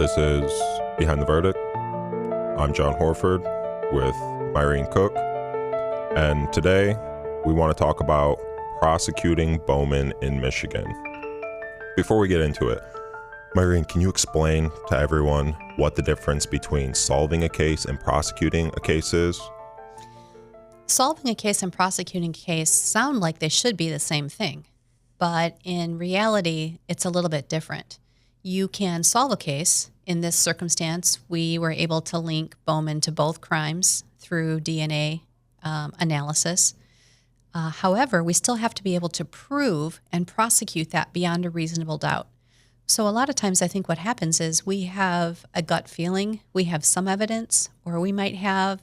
This is Behind the Verdict. I'm John Horford with Myrene Cook, and today we want to talk about prosecuting Bowman in Michigan. Before we get into it, Myrene, can you explain to everyone what the difference between solving a case and prosecuting a case is? Solving a case and prosecuting a case sound like they should be the same thing, but in reality, it's a little bit different. You can solve a case. In this circumstance, we were able to link Bowman to both crimes through DNA analysis. However, we still have to be able to prove and prosecute that beyond a reasonable doubt. So a lot of times I think what happens is we have a gut feeling, we have some evidence, or we might have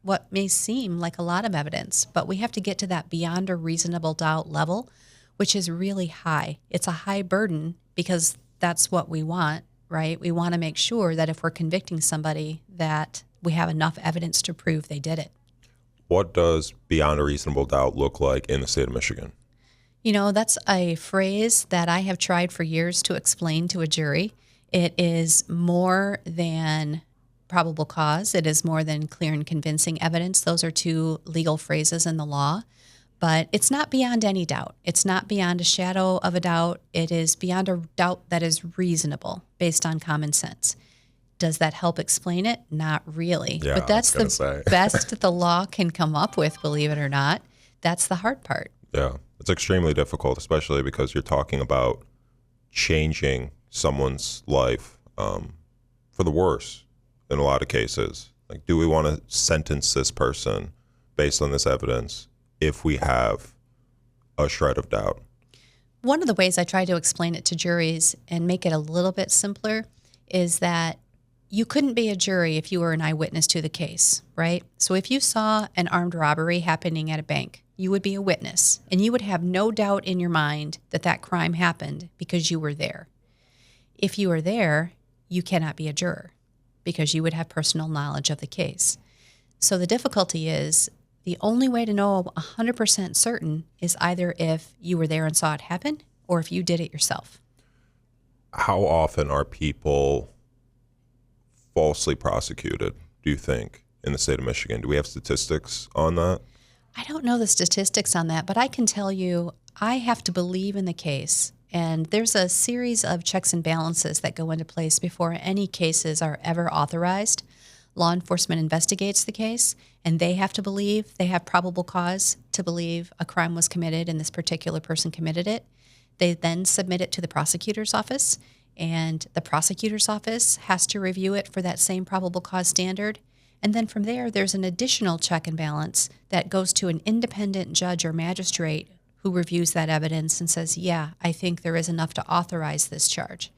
what may seem like a lot of evidence, but we have to get to that beyond a reasonable doubt level, which is really high. It's a high burden because that's what we want, right? We want to make sure that if we're convicting somebody that we have enough evidence to prove they did it. What does beyond a reasonable doubt look like in the state of Michigan? You know, that's a phrase that I have tried for years to explain to a jury. It is more than probable cause. It is more than clear and convincing evidence. Those are two legal phrases in the law. But it's not beyond any doubt. It's not beyond a shadow of a doubt. It is beyond a doubt that is reasonable based on common sense. Does that help explain it? Not really. Yeah, but that's the best that the law can come up with, believe it or not. That's the hard part. Yeah, it's extremely difficult, especially because you're talking about changing someone's life for the worse in a lot of cases. Like, do we want to sentence this person based on this evidence if we have a shred of doubt? One of the ways I try to explain it to juries and make it a little bit simpler is that you couldn't be a jury if you were an eyewitness to the case, right? So if you saw an armed robbery happening at a bank, you would be a witness, and you would have no doubt in your mind that that crime happened because you were there. If you were there, you cannot be a juror because you would have personal knowledge of the case. So the difficulty is the only way to know 100% certain is either if you were there and saw it happen or if you did it yourself. How often are people falsely prosecuted, do you think, in the state of Michigan? Do we have statistics on that? I don't know the statistics on that, but I can tell you I have to believe in the case. And there's a series of checks and balances that go into place before any cases are ever authorized. Law enforcement investigates the case, and they have to believe, they have probable cause to believe a crime was committed and this particular person committed it. They then submit it to the prosecutor's office, and the prosecutor's office has to review it for that same probable cause standard. And then from there, there's an additional check and balance that goes to an independent judge or magistrate who reviews that evidence and says, yeah, I think there is enough to authorize this charge.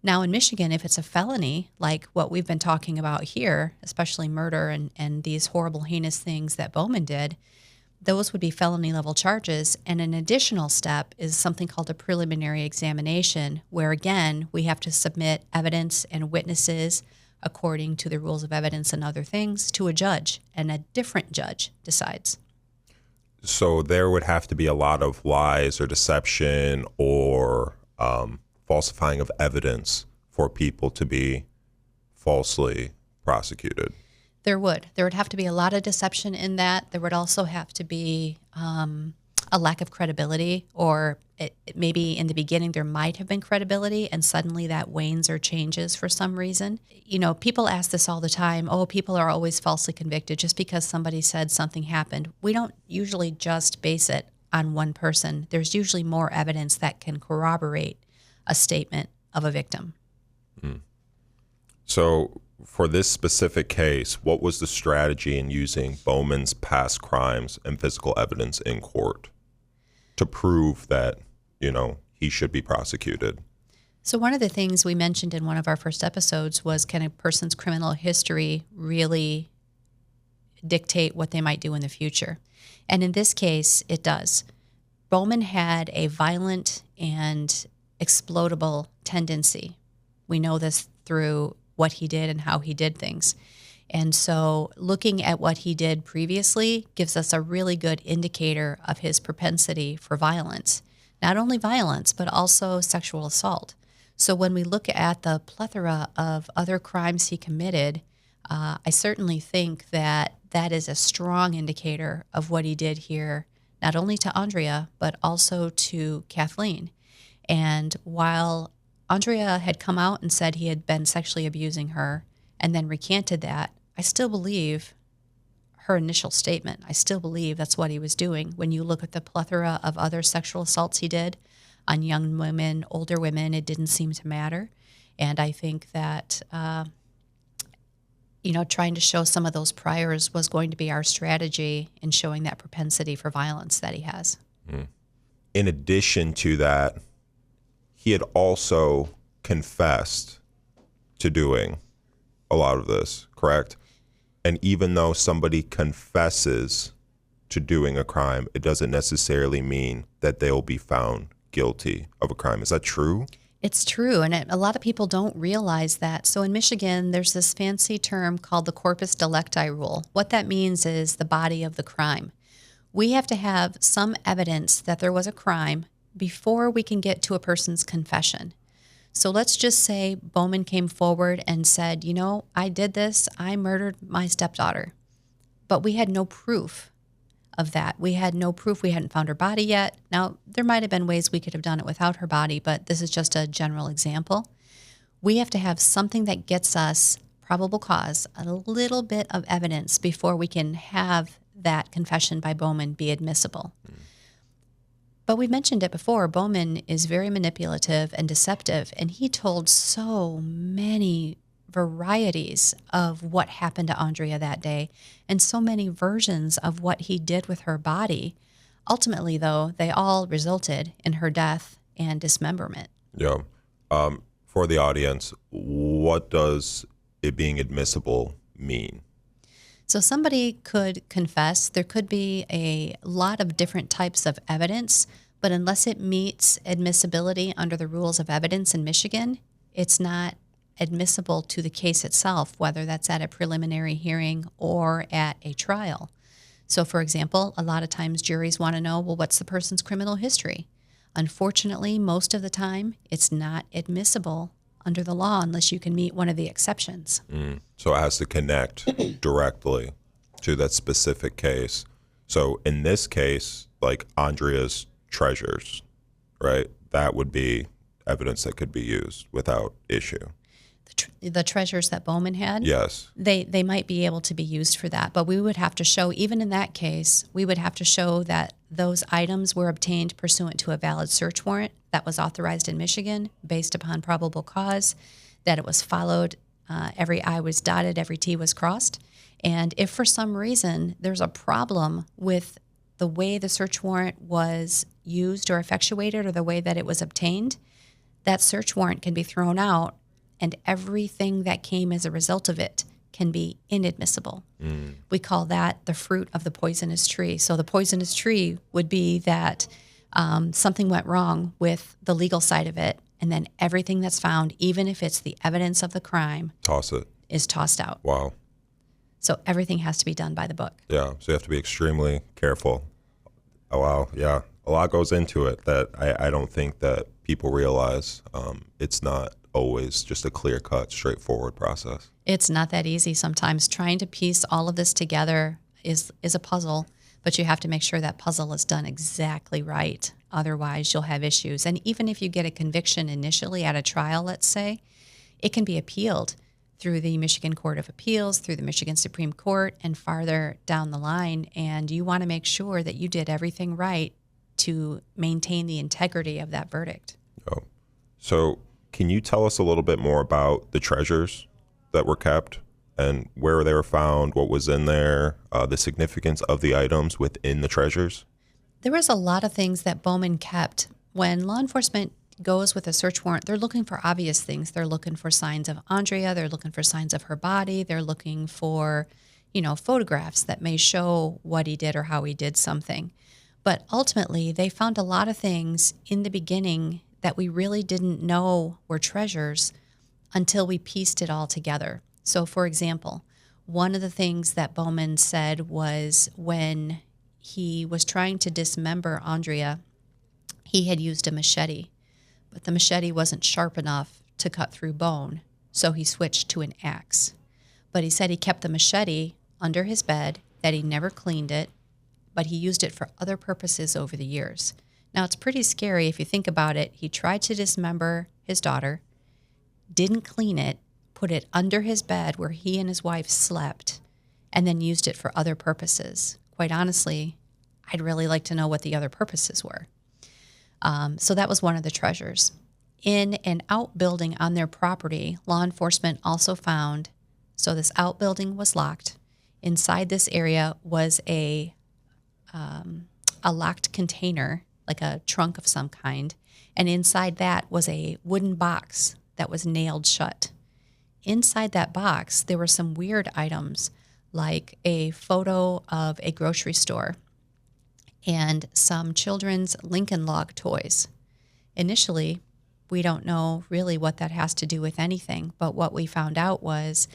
Now in Michigan, if it's a felony, like what we've been talking about here, especially murder and these horrible, heinous things that Bowman did, those would be felony level charges. And an additional step is something called a preliminary examination, where again, we have to submit evidence and witnesses according to the rules of evidence and other things to a judge, and a different judge decides. So there would have to be a lot of lies or deception or falsifying of evidence for people to be falsely prosecuted. There would have to be a lot of deception in that. There would also have to be a lack of credibility, or maybe in the beginning there might have been credibility and suddenly that wanes or changes for some reason. You know, people ask this all the time, oh, people are always falsely convicted just because somebody said something happened. We don't usually just base it on one person. There's usually more evidence that can corroborate a statement of a victim. So for this specific case, what was the strategy in using Bowman's past crimes and physical evidence in court to prove that, you know, he should be prosecuted? So one of the things we mentioned in one of our first episodes was, can a person's criminal history really dictate what they might do in the future? And in this case, it does. Bowman had a violent and explodable tendency. We know this through what he did and how he did things. And so looking at what he did previously gives us a really good indicator of his propensity for violence. Not only violence, but also sexual assault. So when we look at the plethora of other crimes he committed, I certainly think that that is a strong indicator of what he did here, not only to Aundria, but also to Kathleen. And while Aundria had come out and said he had been sexually abusing her and then recanted that, I still believe her initial statement. I still believe that's what he was doing. When you look at the plethora of other sexual assaults he did on young women, older women, it didn't seem to matter. And I think that, trying to show some of those priors was going to be our strategy in showing that propensity for violence that he has. In addition to that, he had also confessed to doing a lot of this, correct? And even though somebody confesses to doing a crime, it doesn't necessarily mean that they'll be found guilty of a crime. Is that true? It's true, and a lot of people don't realize that. So in Michigan, there's this fancy term called the corpus delicti rule. What that means is the body of the crime. We have to have some evidence that there was a crime before we can get to a person's confession. So let's just say Bowman came forward and said, I did this, I murdered my stepdaughter. But we had no proof of that. We had no proof. We hadn't found her body yet. Now, there might have been ways we could have done it without her body, but this is just a general example. We have to have something that gets us probable cause, a little bit of evidence before we can have that confession by Bowman be admissible. But we mentioned it before, Bowman is very manipulative and deceptive, and he told so many varieties of what happened to Aundria that day and so many versions of what he did with her body. Ultimately, though, they all resulted in her death and dismemberment. Yeah. For the audience, what does it being admissible mean? So somebody could confess. There could be a lot of different types of evidence, but unless it meets admissibility under the rules of evidence in Michigan, it's not admissible to the case itself, whether that's at a preliminary hearing or at a trial. So, for example, a lot of times juries want to know, well, what's the person's criminal history? Unfortunately, most of the time, it's not admissible under the law unless you can meet one of the exceptions. So it has to connect directly to that specific case. So in this case, like Aundria's treasures, right? That would be evidence that could be used without issue. The treasures that Bowman had, Yes. they might be able to be used for that. But we would have to show, even in that case, we would have to show that those items were obtained pursuant to a valid search warrant that was authorized in Michigan based upon probable cause, that it was followed, every I was dotted, every T was crossed. And if for some reason there's a problem with the way the search warrant was used or effectuated or the way that it was obtained, that search warrant can be thrown out and everything that came as a result of it can be inadmissible. We call that the fruit of the poisonous tree. So the poisonous tree would be that something went wrong with the legal side of it, and then everything that's found, even if it's the evidence of the crime, is tossed out. Wow. So everything has to be done by the book. Yeah, so you have to be extremely careful. Oh, wow, yeah. A lot goes into it that I don't think that people realize. It's not always just a clear-cut, straightforward process. It's not that easy sometimes. Trying to piece all of this together is a puzzle, but you have to make sure that puzzle is done exactly right. Otherwise, you'll have issues. And even if you get a conviction initially at a trial, let's say, it can be appealed through the Michigan Court of Appeals, through the Michigan Supreme Court, and farther down the line. And you want to make sure that you did everything right to maintain the integrity of that verdict. Oh. So can you tell us a little bit more about the treasures that were kept and where they were found, what was in there, the significance of the items within the treasures? There was a lot of things that Bowman kept. When law enforcement goes with a search warrant, they're looking for obvious things. They're looking for signs of Aundria. They're looking for signs of her body. They're looking for, photographs that may show what he did or how he did something. But ultimately, they found a lot of things in the beginning that we really didn't know were treasures until we pieced it all together. So, for example, one of the things that Bowman said was when he was trying to dismember Aundria, he had used a machete. but the machete wasn't sharp enough to cut through bone, so he switched to an axe. But he said he kept the machete under his bed, that he never cleaned it, but he used it for other purposes over the years. Now, it's pretty scary if you think about it. He tried to dismember his daughter, didn't clean it, put it under his bed where he and his wife slept, and then used it for other purposes. Quite honestly, I'd really like to know what the other purposes were. So that was one of the treasures. In an outbuilding on their property, law enforcement also found, so this outbuilding was locked. Inside this area was a locked container, like a trunk of some kind, and inside that was a wooden box that was nailed shut. Inside that box, there were some weird items, like a photo of a grocery store and some children's Lincoln Log toys. Initially, we don't know really what that has to do with anything, but what we found out was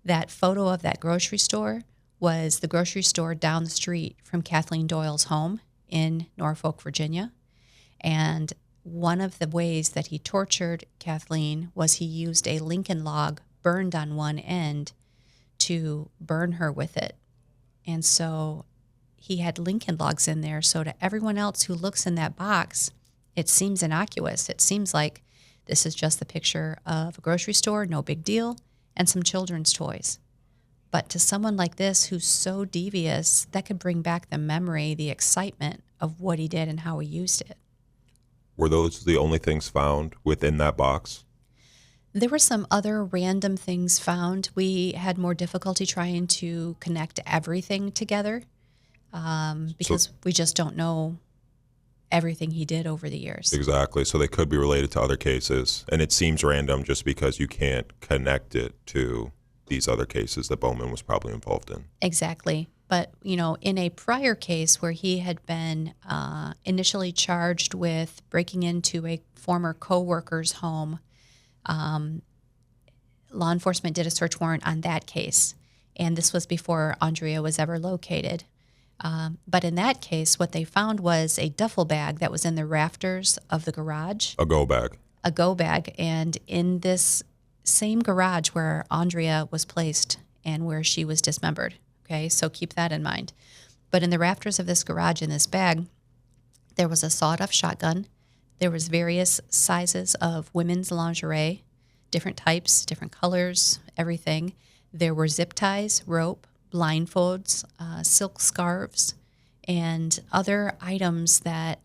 that photo of that grocery store was the grocery store down the street from Kathleen Doyle's home in Norfolk, Virginia. And one of the ways that he tortured Kathleen was he used a Lincoln log burned on one end to burn her with it. And so he had Lincoln logs in there. So to everyone else who looks in that box, it seems innocuous. It seems like this is just the picture of a grocery store, no big deal, and some children's toys. But to someone like this who's so devious, that could bring back the memory, the excitement of what he did and how he used it. Were those the only things found within that box? There were some other random things found. We had more difficulty trying to connect everything together because we just don't know everything he did over the years. Exactly. So they could be related to other cases. And it seems random just because you can't connect it to these other cases that Bowman was probably involved in. Exactly. But, in a prior case where he had been initially charged with breaking into a former co-worker's home, law enforcement did a search warrant on that case. And this was before Aundria was ever located. But in that case, what they found was a duffel bag that was in the rafters of the garage. A go bag. A go bag. And in this same garage where Aundria was placed and where she was dismembered. Okay, so keep that in mind. But in the rafters of this garage, in this bag, there was a sawed-off shotgun. There was various sizes of women's lingerie, different types, different colors, everything. There were zip ties, rope, blindfolds, silk scarves, and other items that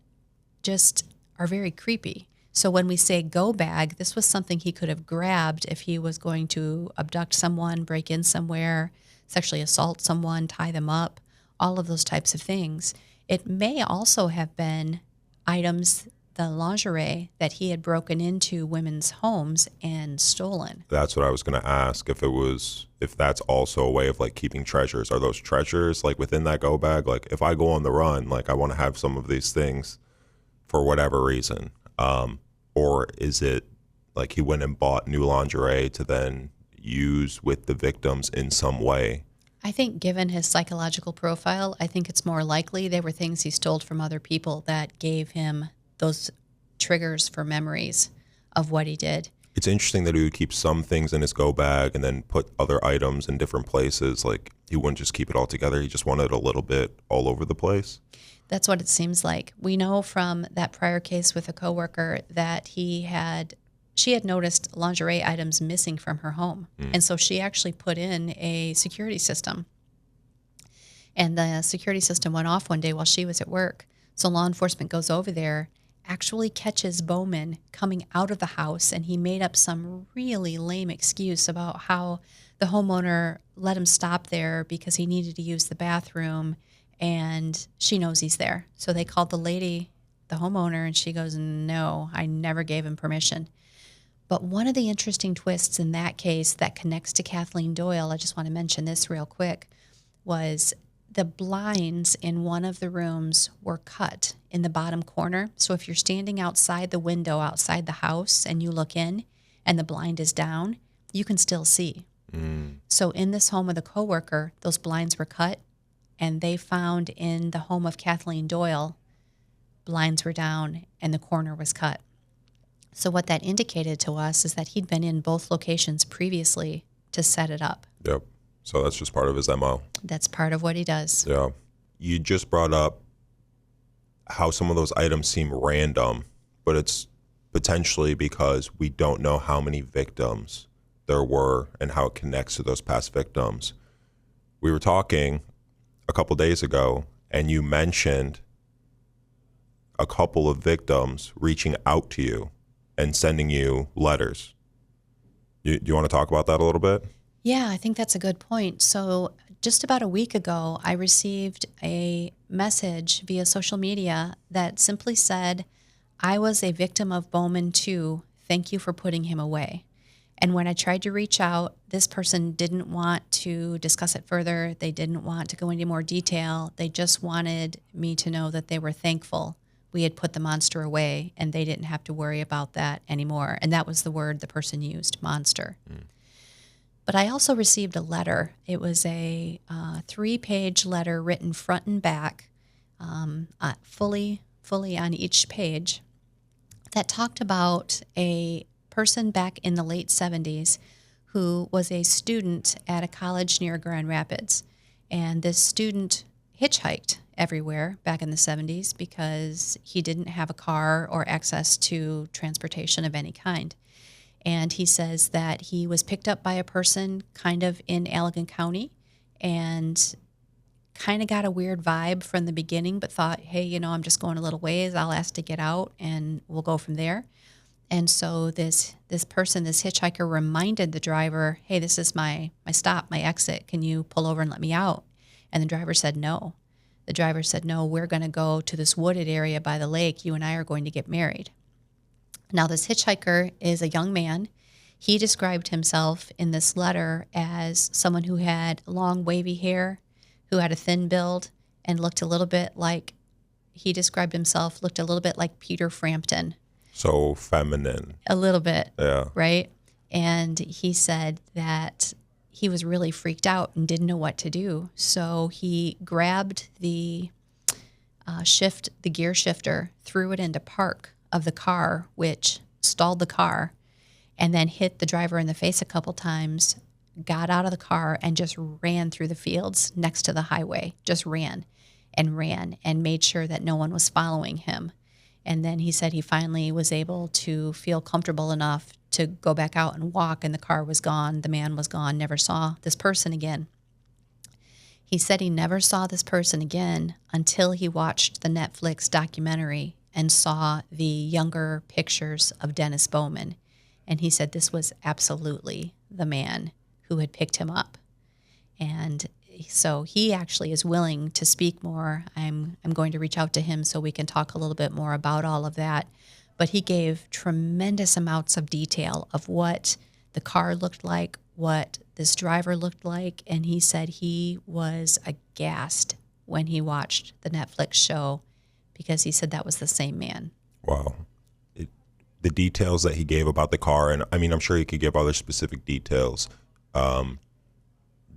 just are very creepy. So when we say go bag, this was something he could have grabbed if he was going to abduct someone, break in somewhere, sexually assault someone, tie them up, all of those types of things. It may also have been items, the lingerie, that he had broken into women's homes and stolen. That's what I was going to ask, if that's also a way of like keeping treasures. Are those treasures like within that go bag? Like if I go on the run, like I want to have some of these things for whatever reason. Or is it like he went and bought new lingerie to then use with the victims in some way? I think given his psychological profile, I think it's more likely they were things he stole from other people that gave him those triggers for memories of what he did. It's interesting that he would keep some things in his go bag and then put other items in different places. Like he wouldn't just keep it all together. He just wanted a little bit all over the place. That's what it seems like. We know from that prior case with a coworker that she had noticed lingerie items missing from her home. And so she actually put in a security system. And the security system went off one day while she was at work. So law enforcement goes over there, actually catches Bowman coming out of the house, and he made up some really lame excuse about how the homeowner let him stop there because he needed to use the bathroom, and she knows he's there. So they called the lady, the homeowner, and she goes, "No, I never gave him permission." But one of the interesting twists in that case that connects to Kathleen Doyle, I just want to mention this real quick, was the blinds in one of the rooms were cut in the bottom corner. So if you're standing outside the window outside the house and you look in and the blind is down, you can still see. So in this home with a coworker, those blinds were cut, and they found in the home of Kathleen Doyle, blinds were down and the corner was cut. So what that indicated to us is that he'd been in both locations previously to set it up. Yep. So that's just part of his MO. That's part of what he does. Yeah. You just brought up how some of those items seem random, but it's potentially because we don't know how many victims there were and how it connects to those past victims. We were talking a couple days ago, and you mentioned a couple of victims reaching out to you and sending you letters. Do you want to talk about that a little bit? Yeah, I think that's a good point. So just about a week ago, I received a message via social media that simply said, I was a victim of Bowman too. Thank you for putting him away. And when I tried to reach out, this person didn't want to discuss it further. They didn't want to go into more detail. They just wanted me to know that they were thankful we had put the monster away and they didn't have to worry about that anymore. And that was the word the person used, monster. But I also received a letter. It was a 3-page letter written front and back, fully on each page, that talked about a person back in the late 70s who was a student at a college near Grand Rapids. And this student hitchhiked everywhere back in the 70s because he didn't have a car or access to transportation of any kind. And he says that he was picked up by a person kind of in Allegan County and kind of got a weird vibe from the beginning, but thought, hey, I'm just going a little ways. I'll ask to get out and we'll go from there. And so this person, this hitchhiker, reminded the driver, hey, this is my stop, my exit. Can you pull over and let me out? And the driver said no. The driver said, no, we're going to go to this wooded area by the lake. You and I are going to get married. Now, this hitchhiker is a young man. He described himself in this letter as someone who had long, wavy hair, who had a thin build, and looked a little bit like, he described himself, looked a little bit like Peter Frampton. So feminine. A little bit. Yeah. Right? And he said that he was really freaked out and didn't know what to do. So he grabbed the gear shifter, threw it into park of the car, which stalled the car, and then hit the driver in the face a couple times, got out of the car, and just ran through the fields next to the highway. Just ran and made sure that no one was following him. And then he said he finally was able to feel comfortable enough to go back out and walk, and the car was gone. The man was gone, never saw this person again. He said he never saw this person again until he watched the Netflix documentary and saw the younger pictures of Dennis Bowman. And he said this was absolutely the man who had picked him up. And so he actually is willing to speak more. I'm going to reach out to him so we can talk a little bit more about all of that. But he gave tremendous amounts of detail of what the car looked like, what this driver looked like, and he said he was aghast when he watched the Netflix show because he said that was the same man. Wow. The details that he gave about the car, and I mean, I'm sure he could give other specific details.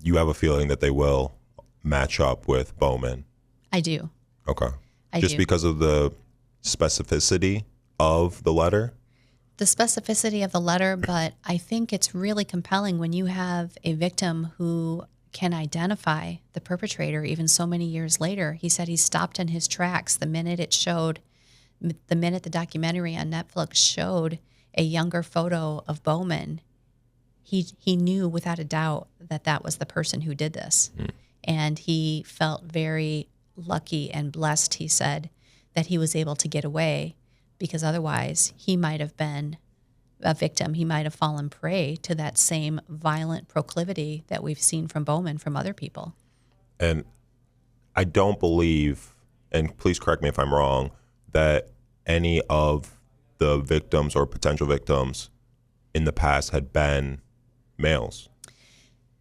You have a feeling that they will match up with Bowman? I do. Okay. I Just do. because of the specificity of the letter? The specificity of the letter, but I think it's really compelling when you have a victim who can identify the perpetrator even so many years later. He said he stopped in his tracks the minute the documentary on Netflix showed a younger photo of Bowman. He knew without a doubt that that was the person who did this. And he felt very lucky and blessed, he said, that he was able to get away, because otherwise he might have been a victim. He might have fallen prey to that same violent proclivity that we've seen from Bowman from other people. And I don't believe, and please correct me if I'm wrong, that any of the victims or potential victims in the past had been males.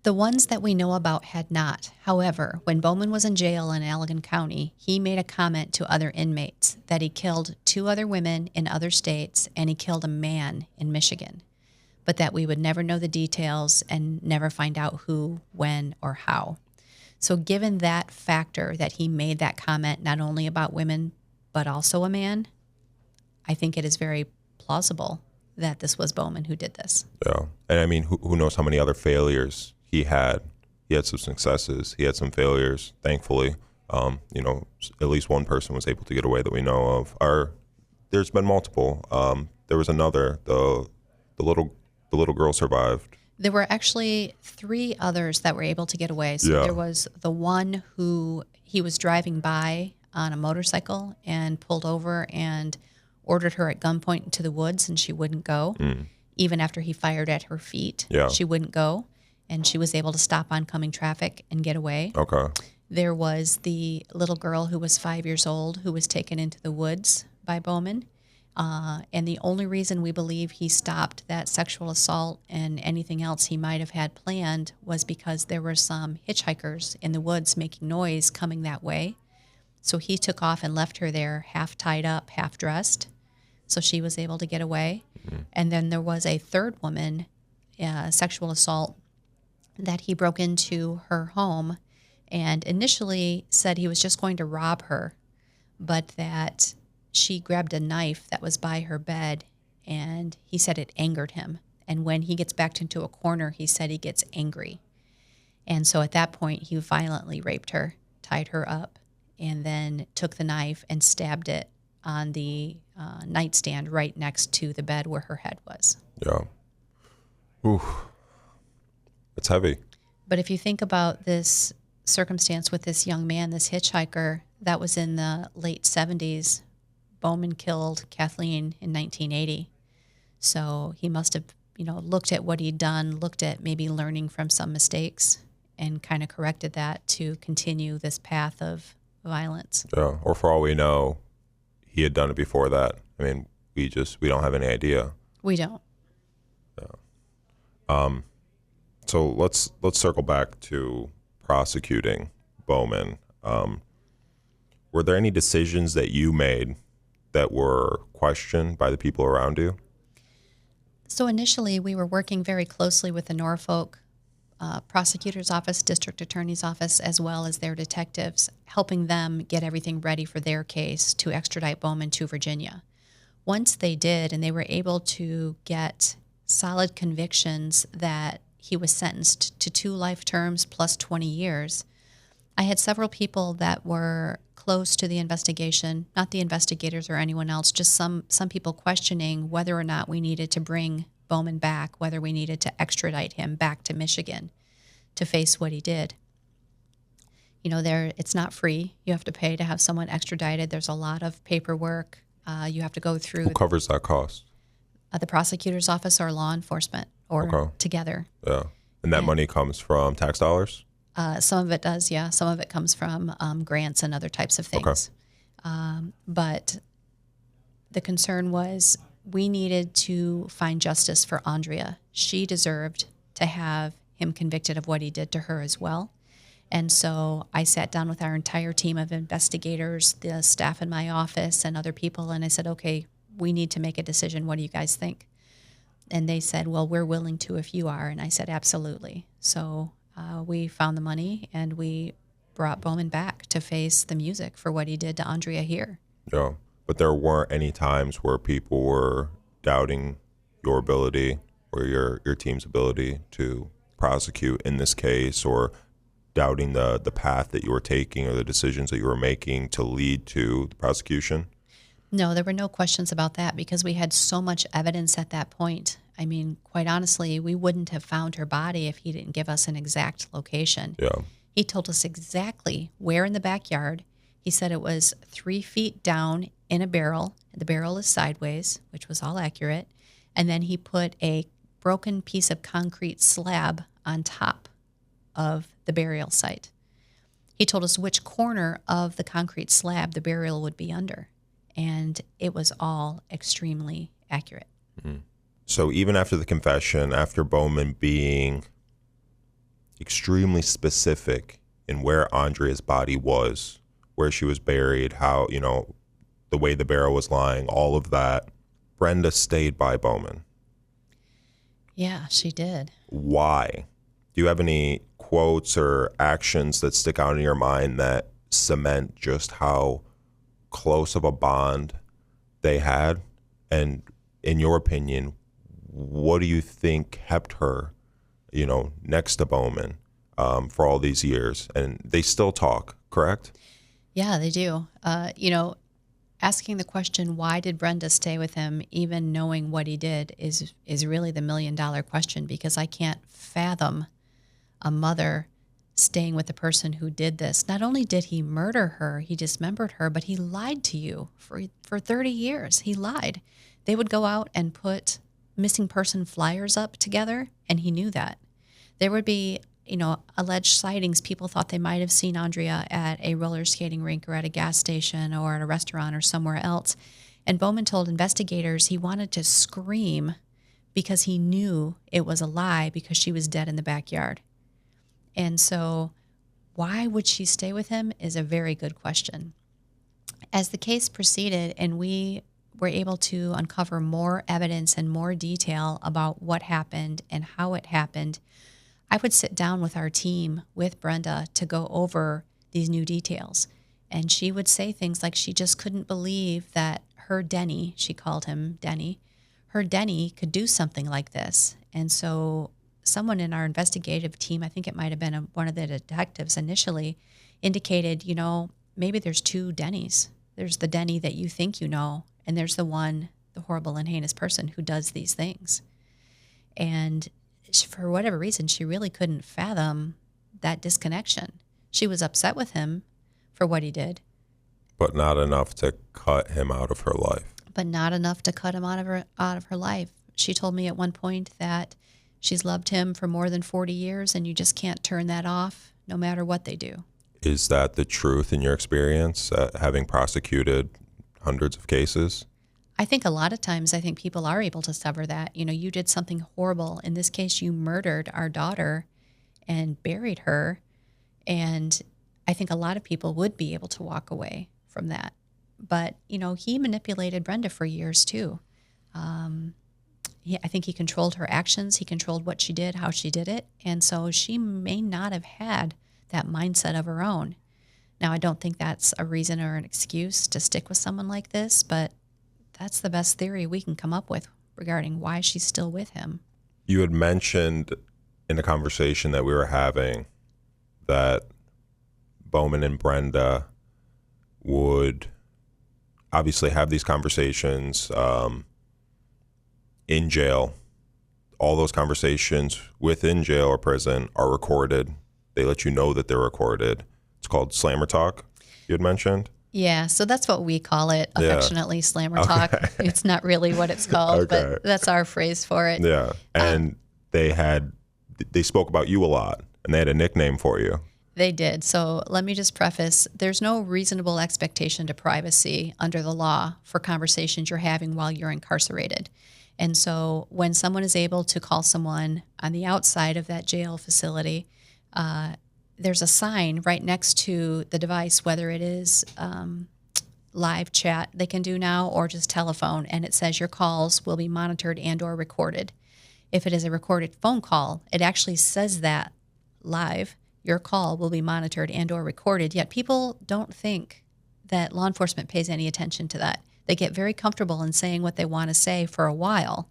The ones that we know about had not. However, when Bowman was in jail in Allegan County, he made a comment to other inmates that he killed 2 other women in other states and he killed a man in Michigan, but that we would never know the details and never find out who, when, or how. So given that factor that he made that comment not only about women, but also a man, I think it is very plausible that this was Bowman who did this. Yeah. And I mean, who knows how many other failures he had. He had some successes. He had some failures, thankfully. At least one person was able to get away that we know of. There's been multiple. There was another. The little girl survived. There were actually 3 others that were able to get away. So there was the one who he was driving by on a motorcycle and pulled over and ordered her at gunpoint into the woods, and she wouldn't go. Even after he fired at her feet, she wouldn't go, and she was able to stop oncoming traffic and get away. Okay. There was the little girl who was 5 years old who was taken into the woods by Bowman. And the only reason we believe he stopped that sexual assault and anything else he might have had planned was because there were some hitchhikers in the woods making noise coming that way. So he took off and left her there half tied up, half dressed. So she was able to get away. And then there was a third woman, sexual assault, that he broke into her home and initially said he was just going to rob her, but that she grabbed a knife that was by her bed, and he said it angered him. And when he gets backed into a corner, he said he gets angry. And so at that point, he violently raped her, tied her up, and then took the knife and stabbed it on the nightstand right next to the bed where her head was. Yeah. Ooh. It's heavy. But if you think about this circumstance with this young man, this hitchhiker, that was in the late 70s. Bowman killed Kathleen in 1980. So he must have, looked at what he'd done, looked at maybe learning from some mistakes, and kind of corrected that to continue this path of violence. Yeah. Or for all we know, he had done it before that. I mean, we don't have any idea. We don't. Yeah. So let's circle back to prosecuting Bowman. Were there any decisions that you made that were questioned by the people around you? So initially, we were working very closely with the Norfolk prosecutor's office, district attorney's office, as well as their detectives, helping them get everything ready for their case to extradite Bowman to Virginia. Once they did, and they were able to get solid convictions that he was sentenced to 2 life terms plus 20 years, I had several people that were close to the investigation, not the investigators or anyone else, just some people questioning whether or not we needed to bring Bowman back, whether we needed to extradite him back to Michigan to face what he did. It's not free. You have to pay to have someone extradited. There's a lot of paperwork. You have to go through. Who covers that cost? The prosecutor's office or law enforcement, or together. Yeah. And that money comes from tax dollars? Some of it does, yeah. Some of it comes from grants and other types of things. Okay. But the concern was we needed to find justice for Aundria. She deserved to have him convicted of what he did to her as well. And so I sat down with our entire team of investigators, the staff in my office, and other people, and I said, okay, we need to make a decision. What do you guys think? And they said, well, we're willing to if you are. And I said, absolutely. So we found the money, and we brought Bowman back to face the music for what he did to Aundria here. Yeah, but there weren't any times where people were doubting your ability or your team's ability to prosecute in this case, or doubting the path that you were taking or the decisions that you were making to lead to the prosecution? No, there were no questions about that because we had so much evidence at that point. I mean, quite honestly, we wouldn't have found her body if he didn't give us an exact location. Yeah. He told us exactly where in the backyard. He said it was 3 feet down in a barrel. The barrel is sideways, which was all accurate. And then he put a broken piece of concrete slab on top of the burial site. He told us which corner of the concrete slab the burial would be under. And it was all extremely accurate. Mm-hmm. So even after the confession, after Bowman being extremely specific in where Aundria's body was, where she was buried, how, the way the barrel was lying, all of that, Brenda stayed by Bowman. Yeah, she did. Why? Do you have any quotes or actions that stick out in your mind that cement just how close of a bond they had? And in your opinion, what do you think kept her, next to Bowman for all these years? And they still talk, correct? Yeah, they do. Asking the question, why did Brenda stay with him, even knowing what he did, is really the $1 million question, because I can't fathom a mother staying with the person who did this. Not only did he murder her, he dismembered her, but he lied to you for 30 years. He lied. They would go out and put missing person flyers up together, and he knew that. There would be, alleged sightings. People thought they might have seen Aundria at a roller skating rink or at a gas station or at a restaurant or somewhere else. And Bowman told investigators he wanted to scream because he knew it was a lie, because she was dead in the backyard. And so why would she stay with him is a very good question. As the case proceeded and we were able to uncover more evidence and more detail about what happened and how it happened, I would sit down with our team, with Brenda, to go over these new details. And she would say things like she just couldn't believe that her Denny, she called him Denny, her Denny could do something like this. And so someone in our investigative team, I think it might have been one of the detectives initially, indicated, maybe there's two Dennys. There's the Denny that you think you know, and there's the horrible and heinous person who does these things. And for whatever reason, she really couldn't fathom that disconnection. She was upset with him for what he did. But not enough to cut him out of her life. But not enough to cut him out of her life. She told me at one point that she's loved him for more than 40 years, and you just can't turn that off no matter what they do. Is that the truth in your experience, having prosecuted hundreds of cases? I think a lot of times, people are able to sever that. You did something horrible. In this case, you murdered our daughter and buried her. And I think a lot of people would be able to walk away from that. But, he manipulated Brenda for years too. I think he controlled her actions. He controlled what she did, how she did it. And so she may not have had that mindset of her own. Now, I don't think that's a reason or an excuse to stick with someone like this, but that's the best theory we can come up with regarding why she's still with him. You had mentioned in the conversation that we were having that Bowman and Brenda would obviously have these conversations in jail. All those conversations within jail or prison are recorded. They let you know that they're recorded. It's called slammer talk, you had mentioned. Yeah, so that's what we call it, affectionately, slammer talk. It's not really what it's called, but that's our phrase for it. Yeah, and they spoke about you a lot, and they had a nickname for you. They did. So let me just preface, there's no reasonable expectation to privacy under the law for conversations you're having while you're incarcerated. And so when someone is able to call someone on the outside of that jail facility, there's a sign right next to the device, whether it is live chat they can do now or just telephone, and it says your calls will be monitored and or recorded. If it is a recorded phone call, it actually says that live, your call will be monitored and or recorded, yet people don't think that law enforcement pays any attention to that. They get very comfortable in saying what they want to say for a while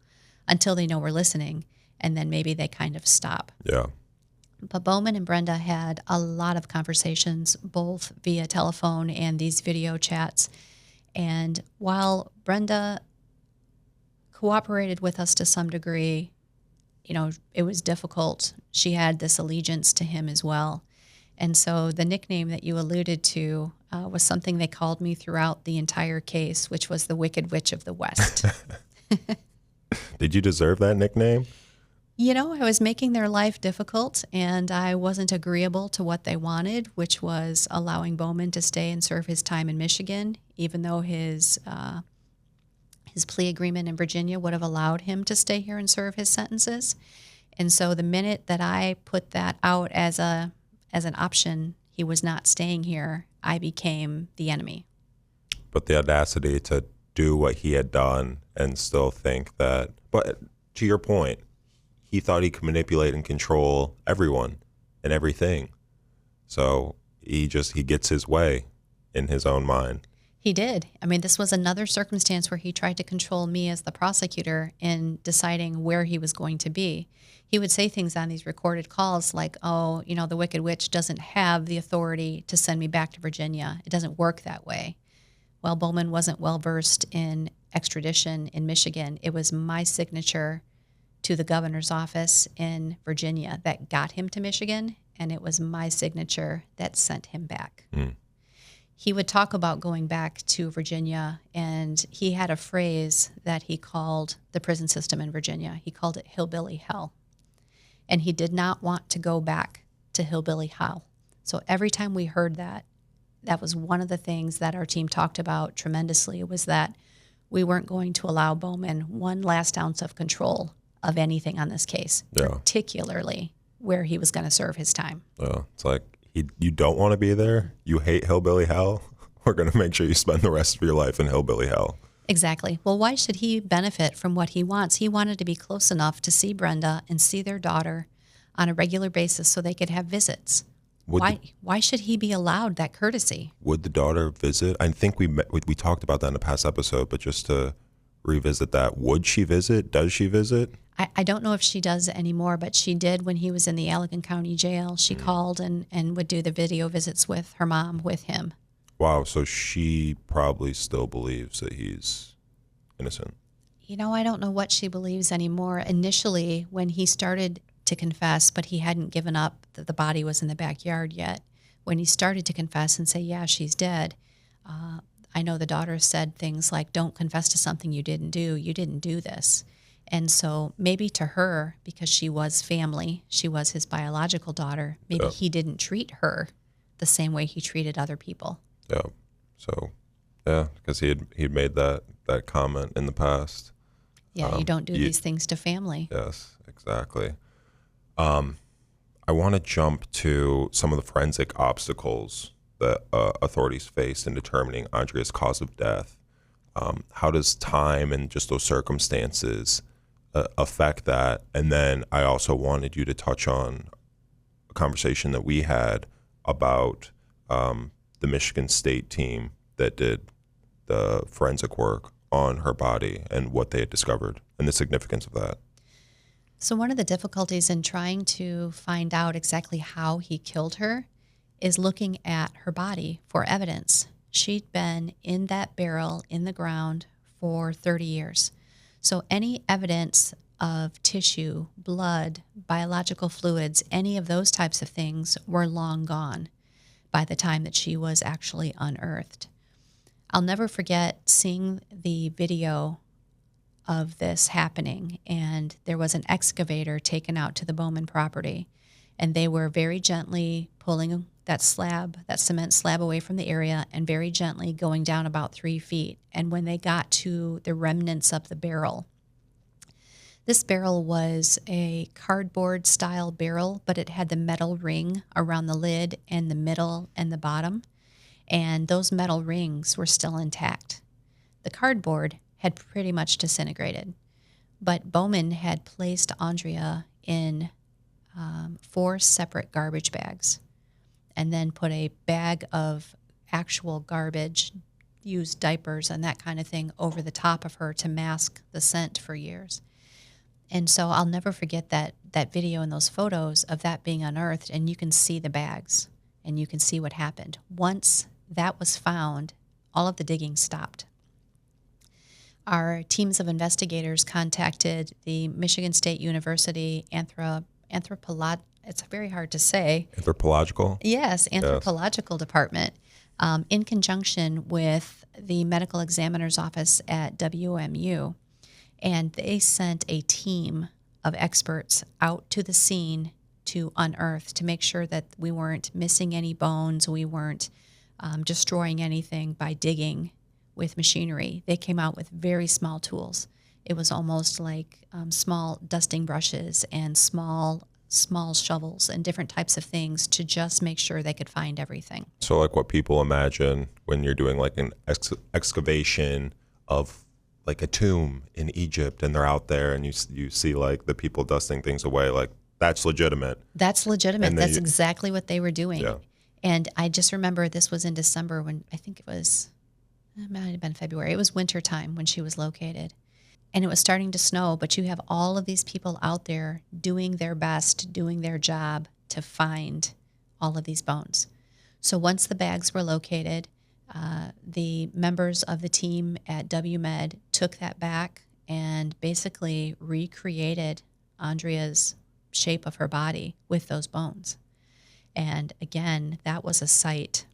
until they know we're listening, and then maybe they kind of stop. Yeah. But Bowman and Brenda had a lot of conversations, both via telephone and these video chats. And while Brenda cooperated with us to some degree, it was difficult. She had this allegiance to him as well. And so the nickname that you alluded to was something they called me throughout the entire case, which was the Wicked Witch of the West. Did you deserve that nickname? I was making their life difficult, and I wasn't agreeable to what they wanted, which was allowing Bowman to stay and serve his time in Michigan, even though his plea agreement in Virginia would have allowed him to stay here and serve his sentences. And so the minute that I put that out as an option, he was not staying here, I became the enemy. But the audacity to do what he had done and still think that, but to your point, he thought he could manipulate and control everyone and everything. So he gets his way in his own mind. He did. I mean, this was another circumstance where he tried to control me as the prosecutor in deciding where he was going to be. He would say things on these recorded calls like, oh, the Wicked Witch doesn't have the authority to send me back to Virginia. It doesn't work that way. Well, Bowman wasn't well-versed in extradition in Michigan. It was my signature to the governor's office in Virginia that got him to Michigan, and it was my signature that sent him back. He would talk about going back to Virginia, and he had a phrase that he called the prison system in Virginia. He called it hillbilly hell. And he did not want to go back to hillbilly hell. So every time we heard that, that was one of the things that our team talked about tremendously, was that we weren't going to allow Bowman one last ounce of control of anything on this case, particularly where he was going to serve his time. It's like, you don't want to be there? You hate hillbilly hell? We're going to make sure you spend the rest of your life in hillbilly hell. Exactly. Well, why should he benefit from what he wants? He wanted to be close enough to see Brenda and see their daughter on a regular basis so they could have visits. Why should he be allowed that courtesy? Would the daughter visit? I think we talked about that in a past episode, but just to revisit that, would she visit? Does she visit? I don't know if she does anymore, but she did when he was in the Allegan County Jail. She called and would do the video visits with her mom with him. Wow, so she probably still believes that he's innocent. I don't know what she believes anymore. Initially, when he started to confess, but he hadn't given up that the body was in the backyard yet, when he started to confess and say, yeah, she's dead, I know the daughter said things like, don't confess to something you didn't do. You didn't do this. And so maybe to her, because she was family, she was his biological daughter, maybe he didn't treat her the same way he treated other people. Yeah. So, because he'd made that comment in the past. Yeah, you don't do these things to family. Yes, exactly. I want to jump to some of the forensic obstacles that authorities faced in determining Aundria's cause of death. How does time and just those circumstances affect that? And then I also wanted you to touch on a conversation that we had about the Michigan State team that did the forensic work on her body and what they had discovered and the significance of that. So one of the difficulties in trying to find out exactly how he killed her is looking at her body for evidence. She'd been in that barrel in the ground for 30 years. So any evidence of tissue, blood, biological fluids, any of those types of things were long gone by the time that she was actually unearthed. I'll never forget seeing the video of this happening, and there was an excavator taken out to the Bowman property, and they were very gently pulling that cement slab away from the area and very gently going down about 3 feet. And when they got to the remnants of the barrel, this barrel was a cardboard style barrel, but it had the metal ring around the lid and the middle and the bottom, and those metal rings were still intact. The cardboard had pretty much disintegrated, but Bowman had placed Aundria in 4 separate garbage bags and then put a bag of actual garbage, used diapers and that kind of thing over the top of her to mask the scent for years. And so I'll never forget that video and those photos of that being unearthed, and you can see the bags and you can see what happened. Once that was found, all of the digging stopped. Our teams of investigators contacted the Michigan State University it's very hard to say. Anthropological? Yes, anthropological department, in conjunction with the medical examiner's office at WMU. And they sent a team of experts out to the scene to unearth, to make sure that we weren't missing any bones, we weren't destroying anything by digging with machinery. They came out with very small tools. It was almost like small dusting brushes and small shovels and different types of things to just make sure they could find everything. So like what people imagine when you're doing like an excavation of like a tomb in Egypt, and they're out there and you see like the people dusting things away, like that's legitimate. That's legitimate. That's exactly what they were doing. Yeah. And I just remember this was in December when I think it was It might have been February. It was winter time when she was located. And it was starting to snow, but you have all of these people out there doing their best, doing their job to find all of these bones. So once the bags were located, the members of the team at WMed took that back and basically recreated Aundria's shape of her body with those bones. And again, that was a sight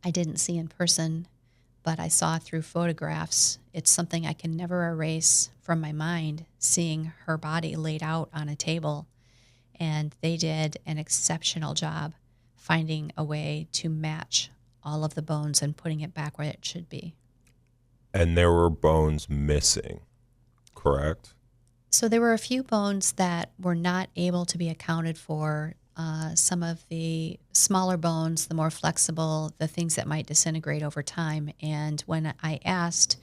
I didn't see in person, but I saw through photographs. It's something I can never erase from my mind, seeing her body laid out on a table. And they did an exceptional job finding a way to match all of the bones and putting it back where it should be. And there were bones missing, correct? So there were a few bones that were not able to be accounted for. Some of the smaller bones, the more flexible, the things that might disintegrate over time. And when I asked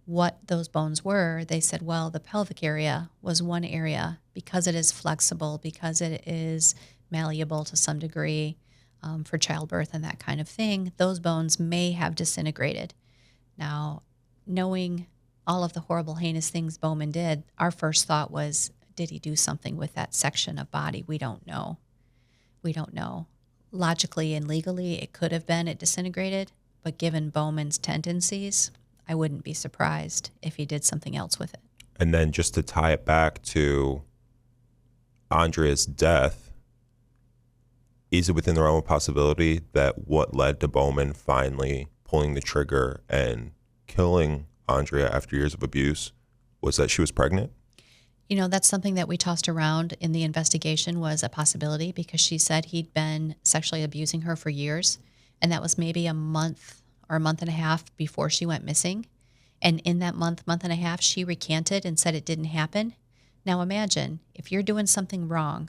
what those bones were, they said, well, the pelvic area was one area because it is flexible, because it is malleable to some degree for childbirth and that kind of thing. Those bones may have disintegrated. Now, knowing all of the horrible, heinous things Bowman did, our first thought was, did he do something with that section of body? We don't know. We don't know. Logically and legally, it could have been it disintegrated, but given Bowman's tendencies, I wouldn't be surprised if he did something else with it. And then just to tie it back to Aundria's death, is it within the realm of possibility that what led to Bowman finally pulling the trigger and killing Aundria after years of abuse was that she was pregnant? You know, that's something that we tossed around in the investigation was a possibility because she said he'd been sexually abusing her for years. And that was maybe a month or a month and a half before she went missing. And in that month and a half, she recanted and said it didn't happen. Now imagine if you're doing something wrong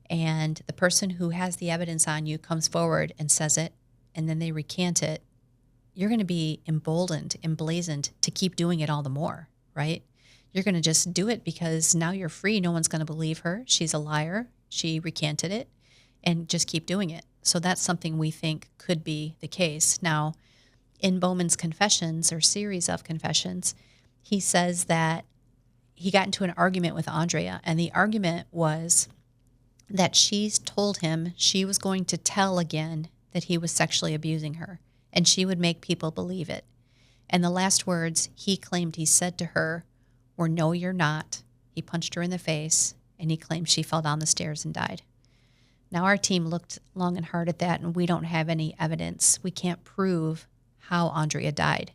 and the person who has the evidence on you comes forward and says it, and then they recant it, you're going to be emblazoned to keep doing it all the more, right? You're going to just do it because now you're free. No one's going to believe her. She's a liar. She recanted it, and just keep doing it. So that's something we think could be the case. Now, in Bowman's confessions or series of confessions, he says that he got into an argument with Aundria, and the argument was that she's told him she was going to tell again that he was sexually abusing her, and she would make people believe it. And the last words he claimed he said to her were, "No, you're not." He punched her in the face, and he claimed she fell down the stairs and died. Now, our team looked long and hard at that, and we don't have any evidence. We can't prove how Aundria died.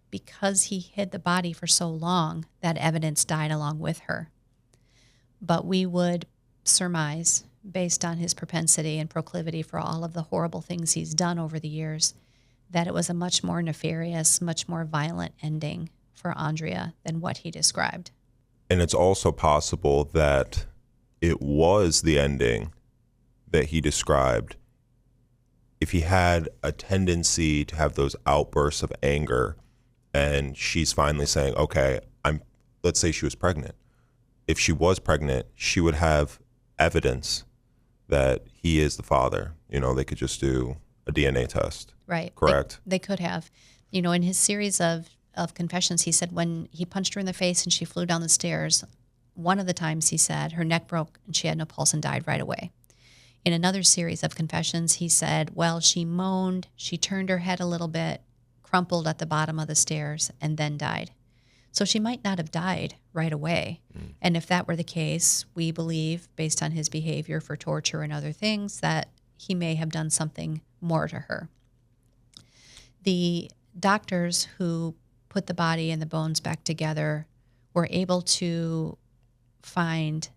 Because he hid the body for so long, that evidence died along with her. But we would surmise, based on his propensity and proclivity for all of the horrible things he's done over the years, that it was a much more nefarious, much more violent ending for Aundria than what he described. And it's also possible that it was the ending that he described. If he had a tendency to have those outbursts of anger, and she's finally saying, okay, let's say she was pregnant. If she was pregnant, she would have evidence that he is the father. You know, they could just do a DNA test. Right. Correct? They could have. You know, in his series of confessions, he said when he punched her in the face and she flew down the stairs, one of the times he said her neck broke and she had no pulse and died right away. In another series of confessions, he said, well, she moaned, she turned her head a little bit, crumpled at the bottom of the stairs, and then died. So she might not have died right away. And if that were the case, we believe, based on his behavior for torture and other things, that he may have done something more to her. The doctors who put the body and the bones back together were able to find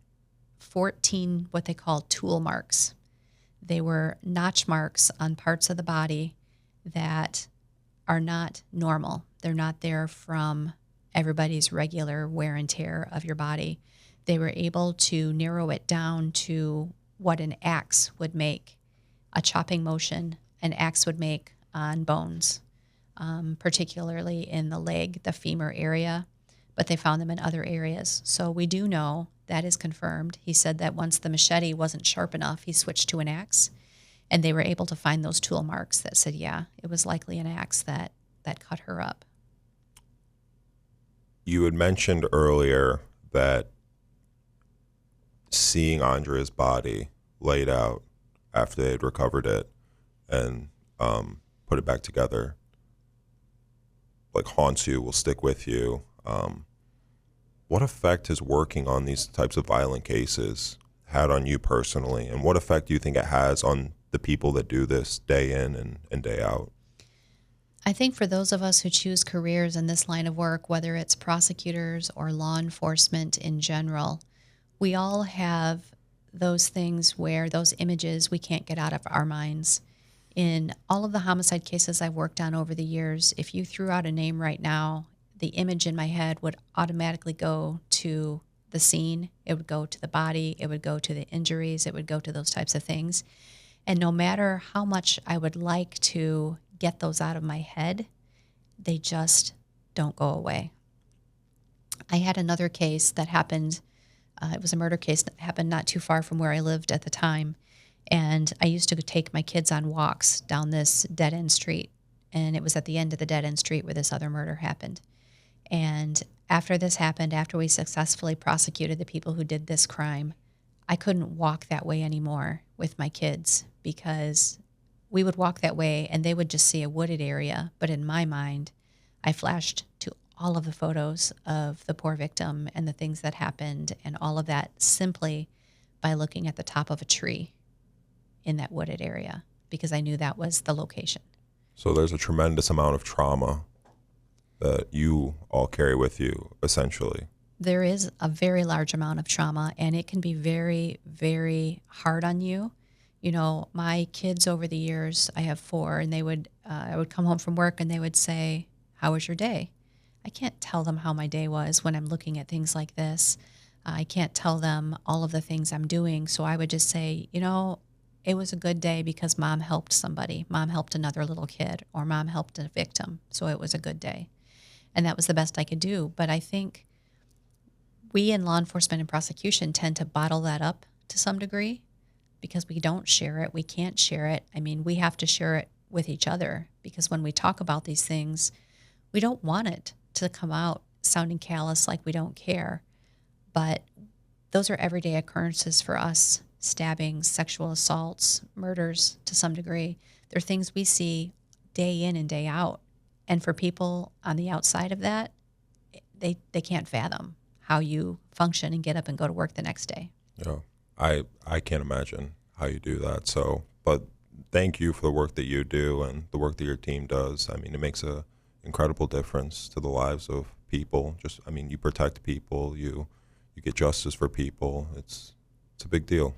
14 what they call tool marks. They were notch marks on parts of the body that are not normal. They're not there from everybody's regular wear and tear of your body. They were able to narrow it down to what an axe would make, a chopping motion an axe would make on bones, particularly in the leg, the femur area, but they found them in other areas. So we do know that is confirmed. He said that once the machete wasn't sharp enough, he switched to an axe, and they were able to find those tool marks that said, yeah, it was likely an axe that that cut her up. You had mentioned earlier that seeing Aundria's body laid out after they had recovered it and put it back together, like, haunts you, will stick with you. What effect has working on these types of violent cases had on you personally, and what effect do you think it has on the people that do this day in and day out? I think for those of us who choose careers in this line of work, whether it's prosecutors or law enforcement in general, we all have those things where those images we can't get out of our minds. In all of the homicide cases I've worked on over the years, if you threw out a name right now, the image in my head would automatically go to the scene. It would go to the body. It would go to the injuries. It would go to those types of things. And no matter how much I would like to get those out of my head, they just don't go away. I had another case that happened. It was a murder case that happened not too far from where I lived at the time. And I used to take my kids on walks down this dead-end street. And it was at the end of the dead-end street where this other murder happened. And after this happened, after we successfully prosecuted the people who did this crime, I couldn't walk that way anymore with my kids, because we would walk that way and they would just see a wooded area. But in my mind, I flashed to all of the photos of the poor victim and the things that happened and all of that simply by looking at the top of a tree in that wooded area, because I knew that was the location. So there's a tremendous amount of trauma that you all carry with you, essentially. There is a very large amount of trauma, and it can be very, very hard on you. You know, my kids over the years, I have 4, and they would, I would come home from work and they would say, "How was your day?" I can't tell them how my day was when I'm looking at things like this. I can't tell them all of the things I'm doing. So I would just say, you know, it was a good day because Mom helped somebody. Mom helped another little kid, or Mom helped a victim. So it was a good day. And that was the best I could do. But I think we in law enforcement and prosecution tend to bottle that up to some degree because we don't share it. We can't share it. I mean, we have to share it with each other, because when we talk about these things, we don't want it to come out sounding callous, like we don't care. But those are everyday occurrences for us: stabbings, sexual assaults, murders to some degree. They're things we see day in and day out. And for people on the outside of that, they can't fathom how you function and get up and go to work the next day. Yeah, I can't imagine how you do that. So, but thank you for the work that you do and the work that your team does. I mean, it makes a incredible difference to the lives of people. Just, I mean, you protect people, you get justice for people. It's a big deal.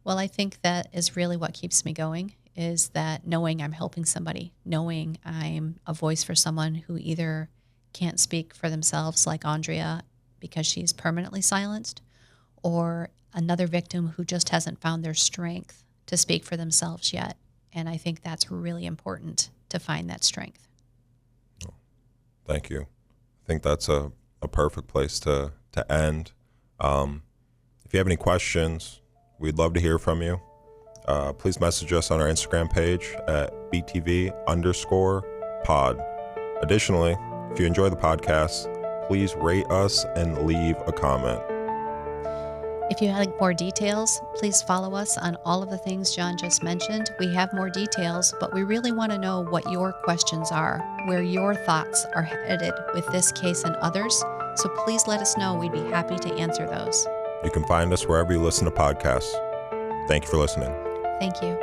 Well, I think that is really what keeps me going, is that knowing I'm helping somebody, knowing I'm a voice for someone who either can't speak for themselves, like Aundria, because she's permanently silenced, or another victim who just hasn't found their strength to speak for themselves yet. And I think that's really important, to find that strength. Thank you. I think that's a perfect place to end. If you have any questions, we'd love to hear from you. Please message us on our Instagram page at BTV_pod. Additionally, if you enjoy the podcast, please rate us and leave a comment. If you like more details, please follow us on all of the things John just mentioned. We have more details, but we really want to know what your questions are, where your thoughts are headed with this case and others. So please let us know. We'd be happy to answer those. You can find us wherever you listen to podcasts. Thank you for listening. Thank you.